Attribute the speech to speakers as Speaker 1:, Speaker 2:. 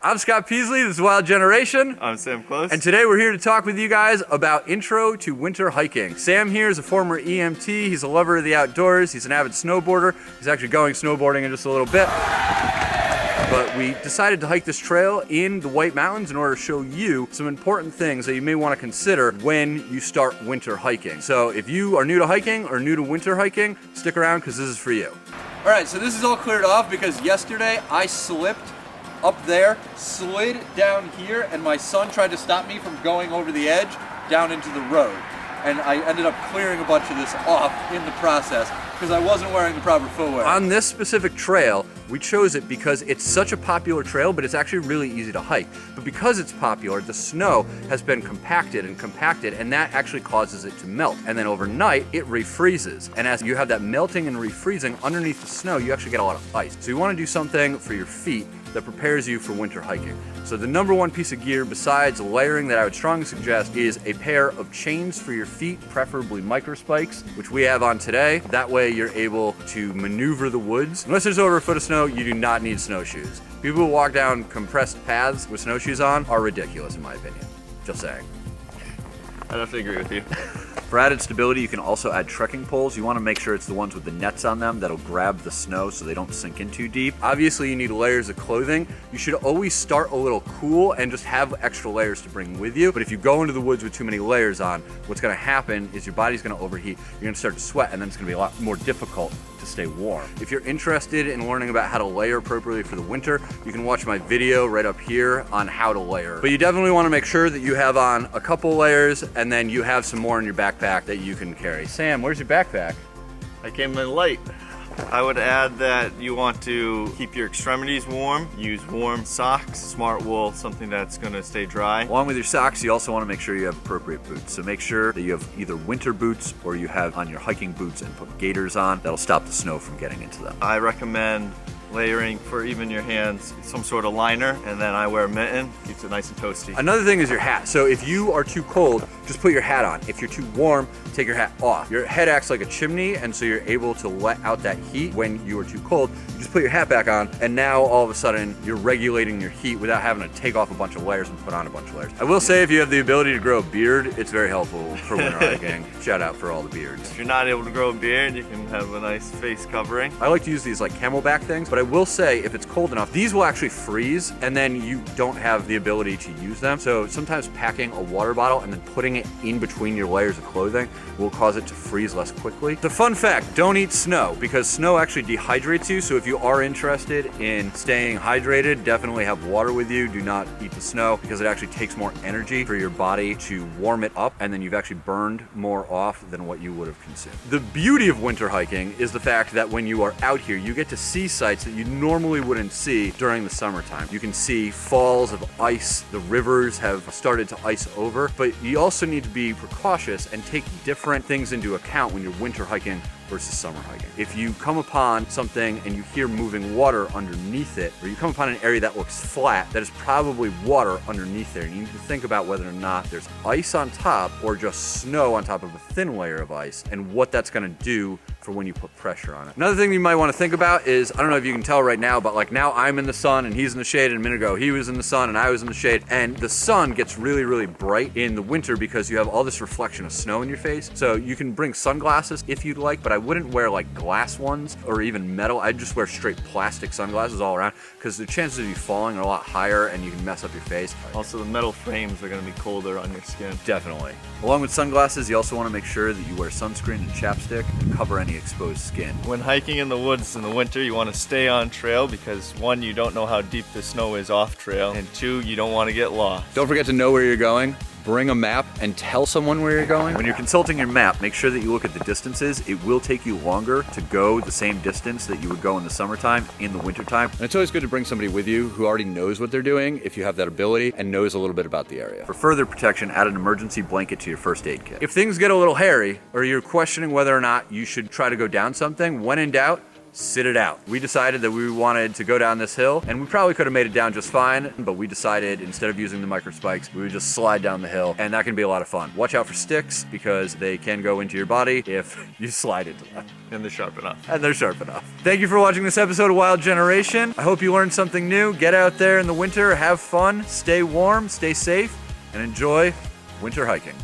Speaker 1: I'm Scott Peasley, this is Wild Generation.
Speaker 2: I'm Sam Close.
Speaker 1: And today we're here to talk with you guys about intro to winter hiking. Sam here is a former EMT, he's a lover of the outdoors, he's an avid snowboarder. He's actually going snowboarding in just a little bit. But we decided to hike this trail in the White Mountains in order to show you some important things that you may want to consider when you start winter hiking. So if you are new to hiking or new to winter hiking, stick around because this is for you. All right, so this is all cleared off because yesterday I slipped up there, slid down here, and my son tried to stop me from going over the edge down into the road. And I ended up clearing a bunch of this off in the process because I wasn't wearing the proper footwear. On this specific trail, we chose it because it's such a popular trail, but it's actually really easy to hike. But because it's popular, the snow has been compacted, and that actually causes it to melt. And then overnight, it refreezes. And as you have that melting and refreezing underneath the snow, you actually get a lot of ice. So you want to do something for your feet that prepares you for winter hiking. So the number one piece of gear besides layering that I would strongly suggest is a pair of chains for your feet, preferably micro spikes, which we have on today. That way you're able to maneuver the woods. Unless there's over a foot of snow, you do not need snowshoes. People who walk down compressed paths with snowshoes on are ridiculous in my opinion. Just saying.
Speaker 2: I definitely agree with you.
Speaker 1: For added stability, you can also add trekking poles. You want to make sure it's the ones with the nets on them that'll grab the snow so they don't sink in too deep. Obviously, you need layers of clothing. You should always start a little cool and just have extra layers to bring with you. But if you go into the woods with too many layers on, what's going to happen is your body's going to overheat. You're going to start to sweat, and then it's going to be a lot more difficult to stay warm. If you're interested in learning about how to layer appropriately for the winter, you can watch my video right up here on how to layer. But you definitely want to make sure that you have on a couple layers and then you have some more in your backpack that you can carry. Sam, where's your backpack?
Speaker 2: I came in light. I would add that you want to keep your extremities warm, use warm socks, smart wool, something that's going to stay dry.
Speaker 1: Along with your socks, you also want to make sure you have appropriate boots. So make sure that you have either winter boots or you have on your hiking boots and put gaiters on. That'll stop the snow from getting into them.
Speaker 2: I recommend layering for even your hands some sort of liner, and then I wear a mitten, keeps it nice and toasty.
Speaker 1: Another thing is your hat. So if you are too cold, just put your hat on. If you're too warm, take your hat off. Your head acts like a chimney, and so you're able to let out that heat when you are too cold. You just put your hat back on, and now all of a sudden you're regulating your heat without having to take off a bunch of layers and put on a bunch of layers. I will say if you have the ability to grow a beard, it's very helpful for winter hiking. Shout out for all the beards.
Speaker 2: If you're not able to grow a beard, you can have a nice face covering.
Speaker 1: I like to use these like camelback things, but I will say if it's cold enough, these will actually freeze and then you don't have the ability to use them. So sometimes packing a water bottle and then putting it in between your layers of clothing will cause it to freeze less quickly. The fun fact, don't eat snow because snow actually dehydrates you. So if you are interested in staying hydrated, definitely have water with you. Do not eat the snow because it actually takes more energy for your body to warm it up, and then you've actually burned more off than what you would have consumed. The beauty of winter hiking is the fact that when you are out here, you get to see sights that you normally wouldn't see during the summertime. You can see falls of ice, the rivers have started to ice over, but you also need to be precautious and take different things into account when you're winter hiking versus summer hiking. If you come upon something and you hear moving water underneath it, or you come upon an area that looks flat, that is probably water underneath there. And you need to think about whether or not there's ice on top or just snow on top of a thin layer of ice and what that's gonna do for when you put pressure on it. Another thing you might wanna think about is, I don't know if you can tell right now, but like now I'm in the sun and he's in the shade, and a minute ago he was in the sun and I was in the shade, and the sun gets really, really bright in the winter because you have all this reflection of snow in your face. So you can bring sunglasses if you'd like, but I wouldn't wear like glass ones or even metal. I'd just wear straight plastic sunglasses all around because the chances of you falling are a lot higher and you can mess up your face.
Speaker 2: Also, the metal frames are going to be colder on your skin.
Speaker 1: Definitely. Along with sunglasses, you also want to make sure that you wear sunscreen and chapstick to cover any exposed skin.
Speaker 2: When hiking in the woods in the winter, you want to stay on trail because one, you don't know how deep the snow is off trail, and two, you don't want to get lost.
Speaker 1: Don't forget to know where you're going. Bring a map and tell someone where you're going. When you're consulting your map, make sure that you look at the distances. It will take you longer to go the same distance that you would go in the summertime in the wintertime. And it's always good to bring somebody with you who already knows what they're doing if you have that ability and knows a little bit about the area. For further protection, add an emergency blanket to your first aid kit. If things get a little hairy or you're questioning whether or not you should try to go down something, when in doubt, sit it out. We decided that we wanted to go down this hill, and we probably could have made it down just fine, but we decided instead of using the micro spikes, we would just slide down the hill, and that can be a lot of fun. Watch out for sticks because they can go into your body if you slide into them.
Speaker 2: And they're sharp enough.
Speaker 1: And they're sharp enough. Thank you for watching this episode of Wild Generation. I hope you learned something new. Get out there in the winter, have fun, stay warm, stay safe, and enjoy winter hiking.